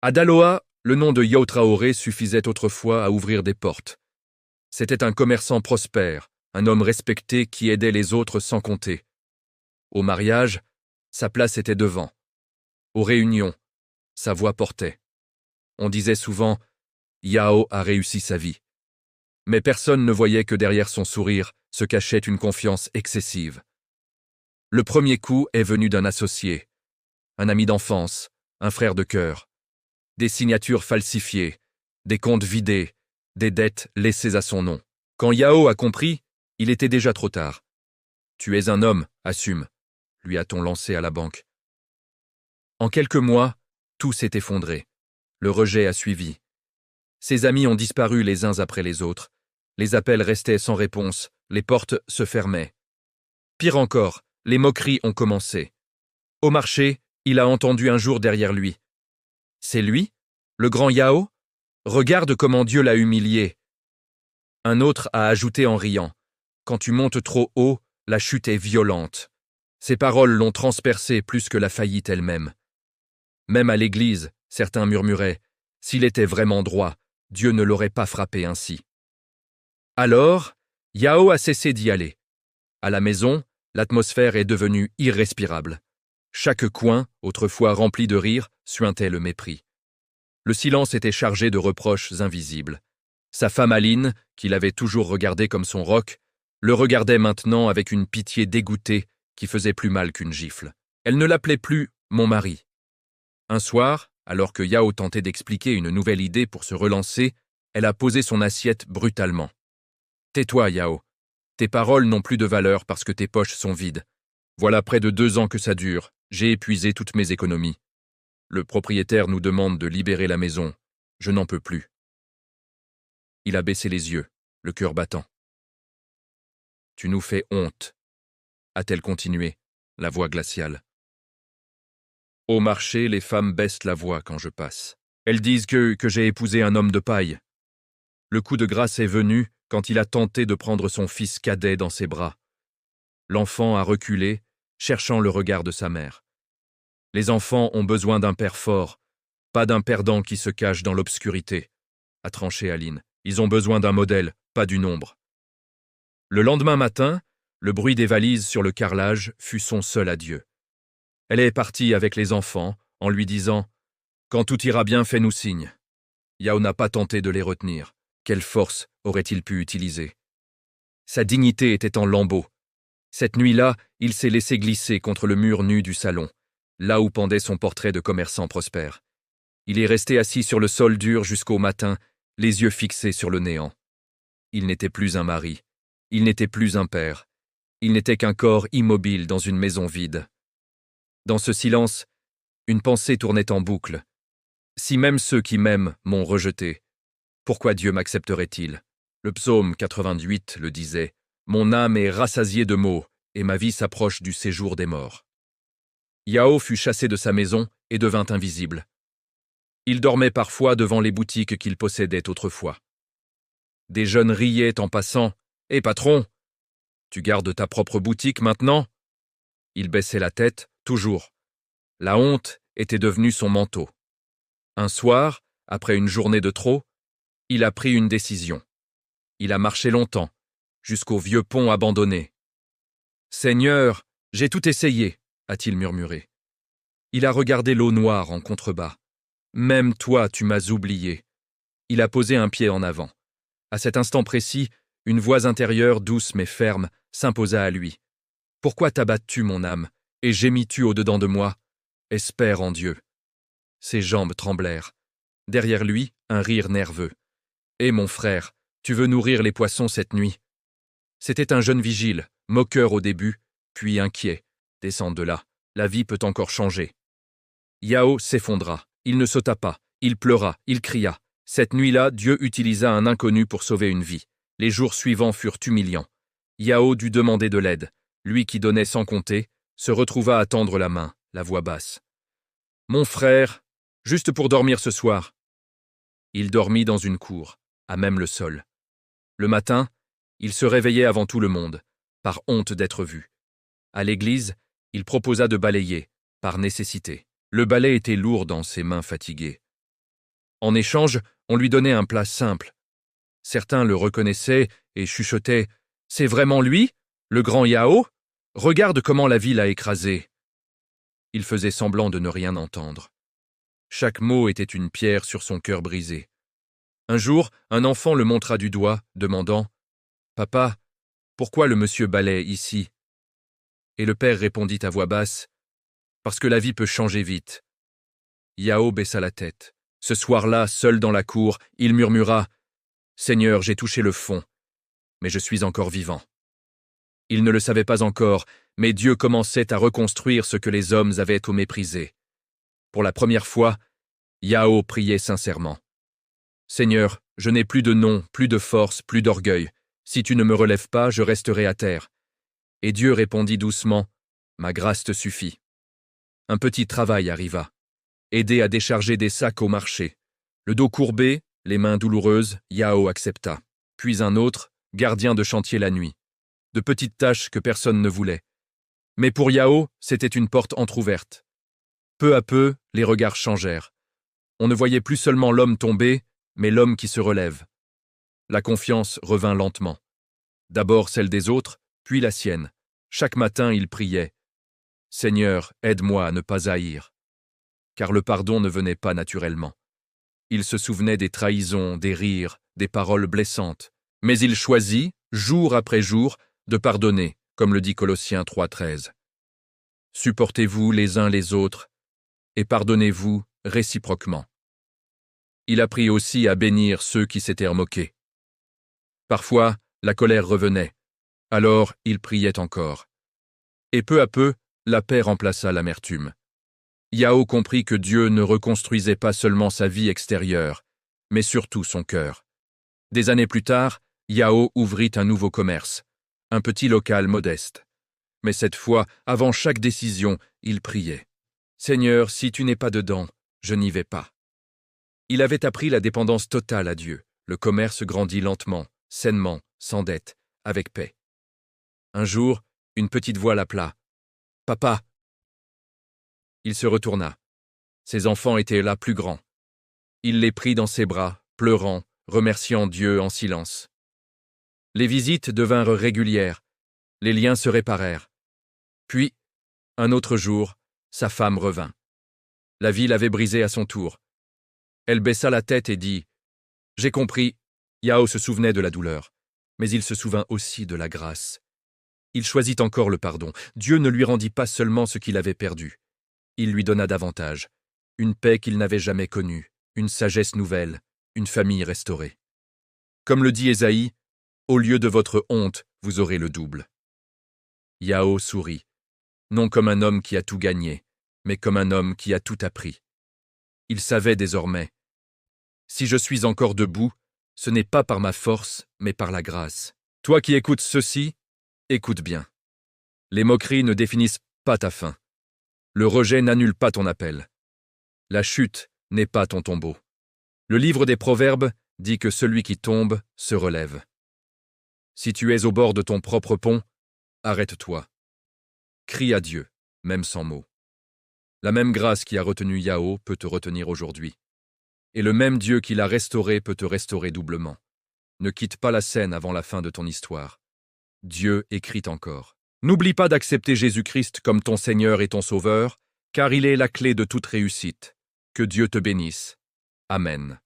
À Daloa, le nom de Yao Traoré suffisait autrefois à ouvrir des portes. C'était un commerçant prospère, un homme respecté qui aidait les autres sans compter. Au mariage, sa place était devant. Aux réunions, sa voix portait. On disait souvent « Yao a réussi sa vie ». Mais personne ne voyait que derrière son sourire se cachait une confiance excessive. Le premier coup est venu d'un associé, un ami d'enfance, un frère de cœur. Des signatures falsifiées, des comptes vidés, des dettes laissées à son nom. Quand Yao a compris, il était déjà trop tard. « Tu es un homme, assume », lui a-t-on lancé à la banque. En quelques mois, tout s'est effondré. Le rejet a suivi. Ses amis ont disparu les uns après les autres. Les appels restaient sans réponse, les portes se fermaient. Pire encore, les moqueries ont commencé. Au marché, il a entendu un jour derrière lui. « C'est lui, le grand Yao ? Regarde comment Dieu l'a humilié. » Un autre a ajouté en riant. « Quand tu montes trop haut, la chute est violente. » Ces paroles l'ont transpercé plus que la faillite elle-même. Même à l'église, certains murmuraient « S'il était vraiment droit, Dieu ne l'aurait pas frappé ainsi. » Alors, Yao a cessé d'y aller. À la maison, l'atmosphère est devenue irrespirable. Chaque coin, autrefois rempli de rire, suintait le mépris. Le silence était chargé de reproches invisibles. Sa femme Aline, qu'il avait toujours regardé comme son roc, le regardait maintenant avec une pitié dégoûtée qui faisait plus mal qu'une gifle. Elle ne l'appelait plus « mon mari ». Un soir, alors que Yao tentait d'expliquer une nouvelle idée pour se relancer, elle a posé son assiette brutalement. « Tais-toi, Yao. Tes paroles n'ont plus de valeur parce que tes poches sont vides. Voilà près de 2 ans que ça dure. J'ai épuisé toutes mes économies. Le propriétaire nous demande de libérer la maison. Je n'en peux plus. » Il a baissé les yeux, le cœur battant. « Tu nous fais honte, » a-t-elle continué, la voix glaciale. Au marché, les femmes baissent la voix quand je passe. Elles disent que j'ai épousé un homme de paille. Le coup de grâce est venu quand il a tenté de prendre son fils cadet dans ses bras. L'enfant a reculé, cherchant le regard de sa mère. Les enfants ont besoin d'un père fort, pas d'un perdant qui se cache dans l'obscurité, a tranché Aline. Ils ont besoin d'un modèle, pas d'une ombre. Le lendemain matin, le bruit des valises sur le carrelage fut son seul adieu. Elle est partie avec les enfants, en lui disant « Quand tout ira bien, fais-nous signe ». Yao n'a pas tenté de les retenir. Quelle force aurait-il pu utiliser? Sa dignité était en lambeaux. Cette nuit-là, il s'est laissé glisser contre le mur nu du salon, là où pendait son portrait de commerçant prospère. Il est resté assis sur le sol dur jusqu'au matin, les yeux fixés sur le néant. Il n'était plus un mari, il n'était plus un père, il n'était qu'un corps immobile dans une maison vide. Dans ce silence, une pensée tournait en boucle. Si même ceux qui m'aiment m'ont rejeté, pourquoi Dieu m'accepterait-il? Le psaume 88 le disait. Mon âme est rassasiée de maux, et ma vie s'approche du séjour des morts. Yao fut chassé de sa maison et devint invisible. Il dormait parfois devant les boutiques qu'il possédait autrefois. Des jeunes riaient en passant. « Hé patron, tu gardes ta propre boutique maintenant ?» Il baissait la tête, toujours. La honte était devenue son manteau. Un soir, après une journée de trop, il a pris une décision. Il a marché longtemps, jusqu'au vieux pont abandonné. « Seigneur, j'ai tout essayé », a-t-il murmuré. Il a regardé l'eau noire en contrebas. « Même toi, tu m'as oublié. » Il a posé un pied en avant. À cet instant précis, une voix intérieure, douce mais ferme, s'imposa à lui. « Pourquoi t'abattes-tu, mon âme, et gémis-tu au-dedans de moi? Espère en Dieu. » Ses jambes tremblèrent. Derrière lui, un rire nerveux. « Hé, mon frère, tu veux nourrir les poissons cette nuit ?» C'était un jeune vigile, moqueur au début, puis inquiet. « Descends de là, la vie peut encore changer. » Yao s'effondra. Il ne sauta pas. Il pleura, il cria. Cette nuit-là, Dieu utilisa un inconnu pour sauver une vie. Les jours suivants furent humiliants. Yao dut demander de l'aide. Lui qui donnait sans compter, se retrouva à tendre la main, la voix basse. « Mon frère, juste pour dormir ce soir. » Il dormit dans une cour, à même le sol. Le matin, il se réveillait avant tout le monde, par honte d'être vu. À l'église, il proposa de balayer, par nécessité. Le balai était lourd dans ses mains fatiguées. En échange, on lui donnait un plat simple. Certains le reconnaissaient et chuchotaient « C'est vraiment lui, le grand Yao? Regarde comment la vie l'a écrasé. » Il faisait semblant de ne rien entendre. Chaque mot était une pierre sur son cœur brisé. Un jour, un enfant le montra du doigt, demandant « Papa, pourquoi le monsieur balaie ici ?» Et le père répondit à voix basse « Parce que la vie peut changer vite. » Yao baissa la tête. Ce soir-là, seul dans la cour, il murmura « Seigneur, j'ai touché le fond, mais je suis encore vivant. » Il ne le savait pas encore, mais Dieu commençait à reconstruire ce que les hommes avaient tout méprisé. Pour la première fois, Yao priait sincèrement. « Seigneur, je n'ai plus de nom, plus de force, plus d'orgueil. Si tu ne me relèves pas, je resterai à terre. » Et Dieu répondit doucement « Ma grâce te suffit. » Un petit travail arriva. Aider à décharger des sacs au marché. Le dos courbé, les mains douloureuses, Yao accepta. Puis un autre, gardien de chantier la nuit. De petites tâches que personne ne voulait. Mais pour Yao, c'était une porte entr'ouverte. Peu à peu, les regards changèrent. On ne voyait plus seulement l'homme tomber, mais l'homme qui se relève. La confiance revint lentement. D'abord celle des autres, puis la sienne. Chaque matin, il priait. « Seigneur, aide-moi à ne pas haïr. » Car le pardon ne venait pas naturellement. Il se souvenait des trahisons, des rires, des paroles blessantes. Mais il choisit, jour après jour, de pardonner, comme le dit Colossiens 3,13. « Supportez-vous les uns les autres, et pardonnez-vous réciproquement. » Il apprit aussi à bénir ceux qui s'étaient moqués. Parfois, la colère revenait. Alors, il priait encore. Et peu à peu, la paix remplaça l'amertume. Yao comprit que Dieu ne reconstruisait pas seulement sa vie extérieure, mais surtout son cœur. Des années plus tard, Yao ouvrit un nouveau commerce, un petit local modeste. Mais cette fois, avant chaque décision, il priait. « Seigneur, si tu n'es pas dedans, je n'y vais pas. » Il avait appris la dépendance totale à Dieu. Le commerce grandit lentement, sainement, sans dette, avec paix. Un jour, une petite voix l'appela. « Papa !» Il se retourna. Ses enfants étaient là plus grands. Il les prit dans ses bras, pleurant, remerciant Dieu en silence. Les visites devinrent régulières. Les liens se réparèrent. Puis, un autre jour, sa femme revint. La vie l'avait brisée à son tour. Elle baissa la tête et dit « J'ai compris. » Yao se souvenait de la douleur, mais il se souvint aussi de la grâce. Il choisit encore le pardon. Dieu ne lui rendit pas seulement ce qu'il avait perdu. Il lui donna davantage. Une paix qu'il n'avait jamais connue, une sagesse nouvelle, une famille restaurée. Comme le dit Ésaïe, « Au lieu de votre honte, vous aurez le double. » Yao sourit, non comme un homme qui a tout gagné, mais comme un homme qui a tout appris. Il savait désormais, « Si je suis encore debout, ce n'est pas par ma force, mais par la grâce. » Toi qui écoutes ceci, écoute bien. Les moqueries ne définissent pas ta fin. Le rejet n'annule pas ton appel. La chute n'est pas ton tombeau. Le livre des Proverbes dit que celui qui tombe se relève. Si tu es au bord de ton propre pont, arrête-toi. Crie à Dieu, même sans mots. La même grâce qui a retenu Yao peut te retenir aujourd'hui. Et le même Dieu qui l'a restauré peut te restaurer doublement. Ne quitte pas la scène avant la fin de ton histoire. Dieu écrit encore. N'oublie pas d'accepter Jésus-Christ comme ton Seigneur et ton Sauveur, car il est la clé de toute réussite. Que Dieu te bénisse. Amen.